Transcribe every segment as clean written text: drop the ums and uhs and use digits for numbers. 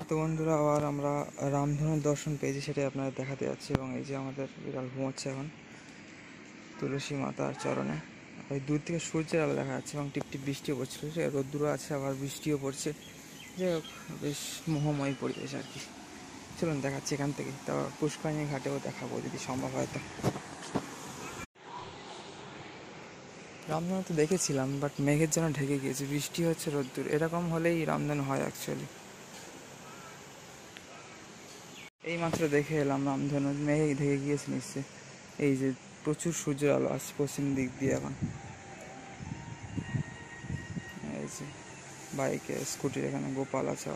তো বন্ধুরা আবার আমরা রামধনুর দর্শন পেয়েছি, সেটাই আপনাদের দেখাতে যাচ্ছি। এবং এই যে আমাদের বিড়াল ঘুমোচ্ছে এখন তুলসী মাতার চরণে। ওই দূর থেকে সূর্যের আলো দেখা যাচ্ছে এবং টিপটিপ বৃষ্টিও পড়ছিল, রোদ্দুরও আছে আবার বৃষ্টিও পড়ছে। যাই হোক, বেশ মোহময় পরিবেশ আর কি। চলুন দেখাচ্ছি এখান থেকে, তারপর পুষ্করিণী ঘাটেও দেখাবো যদি সম্ভব হয়। তো রামধনু তো দেখেছিলাম, বাট মেঘের জন্য ঢেকে গিয়েছে, বৃষ্টি হচ্ছে, রোদ্দুর, এরকম হলেই রামধনু হয় অ্যাকচুয়ালি। এই মাত্র দেখে এলাম রামধনু, মেঘে ঢেকে গিয়েছে নিশ্চয়ই। এই যে প্রচুর সূর্যের আলো আসছে পশ্চিম দিক দিয়ে এখন। এই যে বাইকে স্কুটির এখানে গোপাল আছে,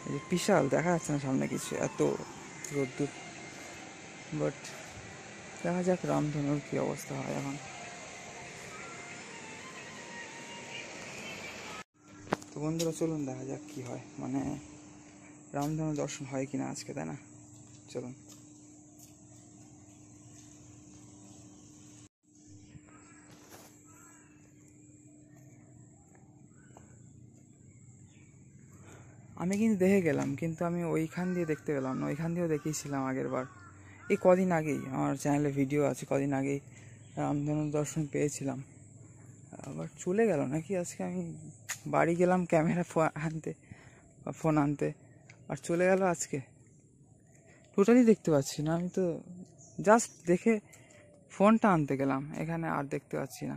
এই যে বিশাল দেখা যাচ্ছে না সামনে কিছু, এত রোদ্দুর। বাট দেখা যাক রামধনুর কী অবস্থা হয় এখন। তো বন্ধুরা চলুন দেখা যাক কী হয়, মানে রামধনু দর্শন হয় কিনা আজকে, তাই না? চলুন। আমি কিন্তু দেখে গেলাম, কিন্তু আমি ওইখান দিয়ে দেখতে পেলাম না, ওইখান দিয়েও দেখিয়েছিলাম আগের বার। এই কদিন আগেই আমার চ্যানেলে ভিডিও আছে, কদিন আগেই রামধনু দর্শন পেয়েছিলাম। আবার চলে গেল নাকি আজকে। আমি বাড়ি গেলাম ক্যামেরা ফোন আনতে, আর চলে গেল আজকে। টোটালি দেখতে পাচ্ছি না, আমি তো জাস্ট দেখে ফোনটা আনতে গেলাম এখানে, আর দেখতে পাচ্ছি না।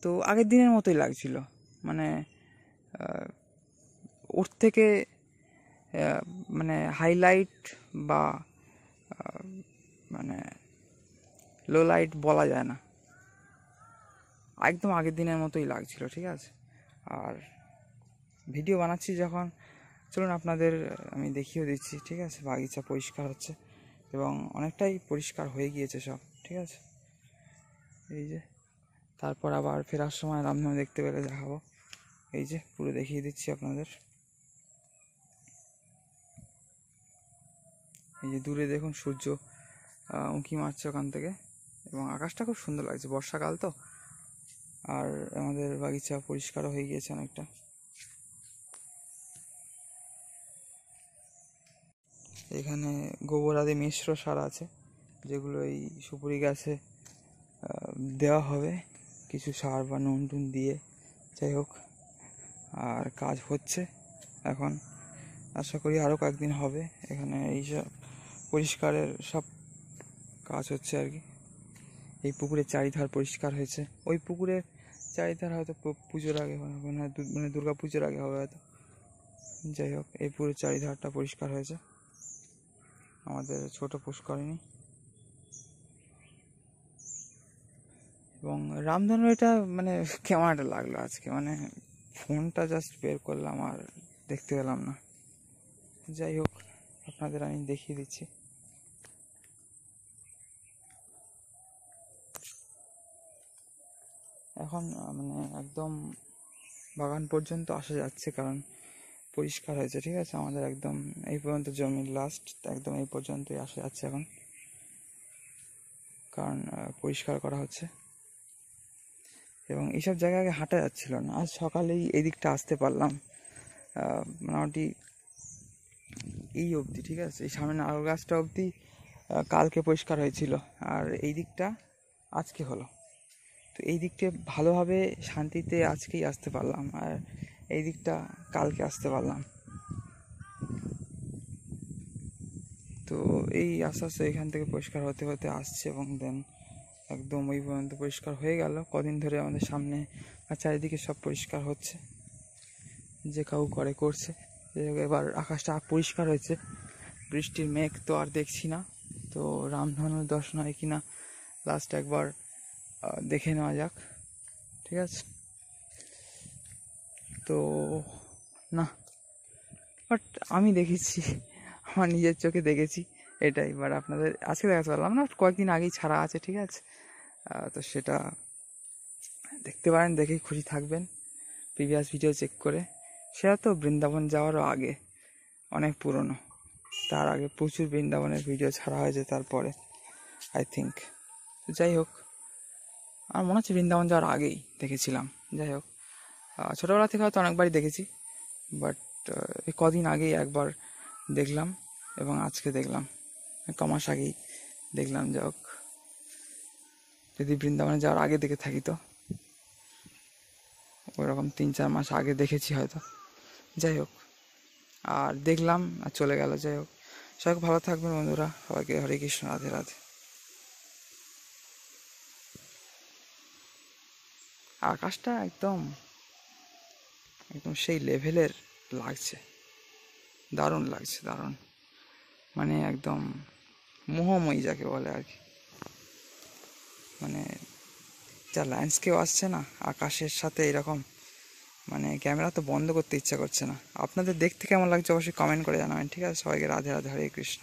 তো আগের দিনের মতোই লাগছিল, মানে ওর থেকে মানে হাইলাইট বা মানে লো লাইট বলা যায় না, একদম আগের দিনের মতোই লাগছিল, ঠিক আছে। আর ভিডিও বানাচ্ছি যখন, চলুন আপনাদের আমি দেখিয়ে দিচ্ছি, ঠিক আছে। বাগিচা পরিষ্কার হচ্ছে এবং অনেকটাই পরিষ্কার হয়ে গিয়েছে সব, ঠিক আছে। এই যে তারপর আবার ফেরার সময় রামধনু দেখতে পেলে দেখাবো। এই যে পুরো দেখিয়ে দিচ্ছি আপনাদের। এই যে দূরে দেখুন সূর্য উঁকি মারছে ওখান থেকে, এবং আকাশটা খুব সুন্দর লাগছে, বর্ষাকাল তো। আর আমাদের বাগিচা পরিষ্কারও হয়ে গিয়েছে অনেকটা। এখানে গোবর আদি মিশ্র সার আছে, যেগুলো এই সুপুরি গাছে দেওয়া হবে, কিছু সার বা নুন টুন দিয়ে। যাই হোক, আর কাজ হচ্ছে এখন, আশা করি আরও কয়েকদিন হবে। এখানে এইসব পরিষ্কারের সব কাজ হচ্ছে আর কি। এই পুকুরের চারিধার পরিষ্কার হয়েছে, ওই পুকুরের চারিধার হয়তো পুজোর আগে মানে দুর্গা পুজোর আগে হবে হয়তো। যাই হোক, এই পুকুরের চারিধারটা পরিষ্কার হয়েছে আমাদের ছোট পুষ্করিণী। এবং রামধনু এটা মানে কেমন একটা লাগলো আজকে, মানে ফোনটা জাস্ট বের করলাম আর দেখতে পেলাম না। যাই হোক, আপনাদের আমি দেখিয়ে দিচ্ছি। এখন মানে একদম বাগান পর্যন্ত আসা যাচ্ছে, কারণ পরিষ্কার হয়েছে, ঠিক আছে। আমাদের একদম এই পর্যন্ত জমির লাস্ট, একদম এই পর্যন্তই আসা যাচ্ছে এখন, কারণ পরিষ্কার করা হচ্ছে। এবং এইসব জায়গায় আগে হাঁটা যাচ্ছিল না, আজ সকালেই এই দিকটা আসতে পারলাম মোটামুটি এই অবধি, ঠিক আছে। এই সামনে নারকেল গাছটা অবধি কালকে পরিষ্কার হয়েছিল, আর এই দিকটা আজকে হলো। তো এই দিকটা ভালোভাবে শান্তিতে আজকেই আসতে পারলাম, আর এই দিকটা কালকে আসতে পারলাম। তো এই আস্তে আস্তে এখান থেকে পরিষ্কার হতে হতে আসছে, এবং দেন একদম ওই পর্যন্ত পরিষ্কার হয়ে গেল। কদিন ধরে আমাদের সামনে আর চারিদিকে সব পরিষ্কার হচ্ছে, যে কাউ করছে। এবার আকাশটা পরিষ্কার হয়েছে, বৃষ্টির মেঘ তো আর দেখছি না। তো রামধনুর দর্শন হয় কিনা লাস্ট একবার দেখে নেওয়া যাক, ঠিক আছে। তো না, বাট আমি দেখেছি, আমার নিজের চোখে দেখেছি এটাই। বাট আপনাদের আজকে দেখাতে পারলাম না, কয়েকদিন আগেই ছাড়া আছে, ঠিক আছে। তো সেটা দেখতে পারেন, দেখেই খুশি থাকবেন প্রিভিয়াস ভিডিও চেক করে। সেটা তো বৃন্দাবন যাওয়ারও আগে, অনেক পুরনো, তার আগে প্রচুর বৃন্দাবনের ভিডিও ছাড়া হয়েছে তারপরে, আই থিঙ্ক। তো যাই হোক, আমার মনে হচ্ছে বৃন্দাবন যাওয়ার আগেই দেখেছিলাম। যাই হোক, ছোটোবেলা থেকে হয়তো অনেকবারই দেখেছি, বাট এই কদিন আগেই একবার দেখলাম এবং আজকে দেখলাম, কমাস আগেই দেখলাম। যাই হোক, যদি বৃন্দাবনে যাওয়ার আগে দেখে থাকি তো ওইরকম 3-4 মাস আগে দেখেছি হয়তো। যাই হোক, আর দেখলাম আর চলে গেল। যাই হোক, সবাই ভালো থাকবেন বন্ধুরা, সবাইকে হরে কৃষ্ণ, রাধে রাধে। আকাশটা একদম একদম সেই লেভেলের লাগছে, দারুণ লাগছে, দারুণ, মানে একদম মোহময়ী যাকে বলে আর কি। মানে যা ল্যান্ডস্কেপ আসছে না আকাশের সাথে, এরকম মানে ক্যামেরা তো বন্ধ করতে ইচ্ছা করছে না। আপনাদের দেখতে কেমন লাগছে অবশ্যই কমেন্ট করে জানাবেন। ঠিক আছে, সবাইকে রাধে রাধে, হরে কৃষ্ণ।